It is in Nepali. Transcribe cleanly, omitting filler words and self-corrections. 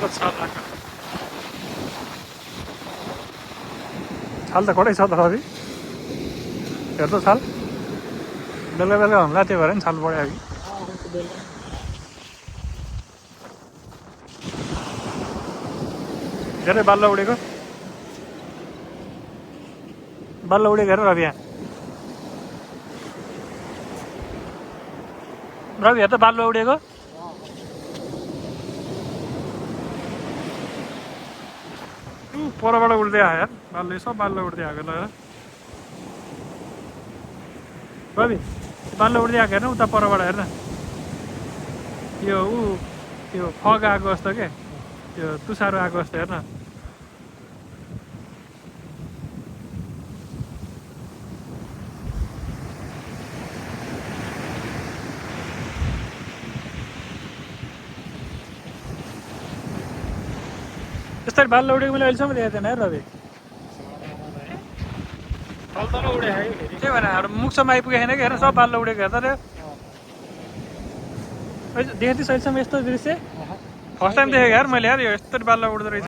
हेर छाल त कडै छ त रवि हेर त छाल बेलुका बेलुका हुनुलाई त्यो भएर नि छाल बढ्यो कि धेरै बाल्लो उडेको हेर रवि यहाँ रवि हेर त बाल्लो उडेको परबाट उड्दै आयो यार बाल्लो सब बाल्लो उड्दै आएको ल रवि बाल्लो उड्दै आएको हेर्न उता परबाट हेर्न यो त्यो फग आएको जस्तो के त्यो तुसारो आएको जस्तो हेर्न यसरी बाल्लो उडेको मैले अहिलेसम्म देखेको थिएन है रवि के भने मुखसम्म आइपुगेको छैन कि हेर्न सब बाल्लो उडेको हेर्दा देखेको थिएँ अहिलेसम्म यस्तो दृश्य फर्स्ट टाइम देखेको यार मैले यार यो यस्तो बाल्लो उड्दो रहेछ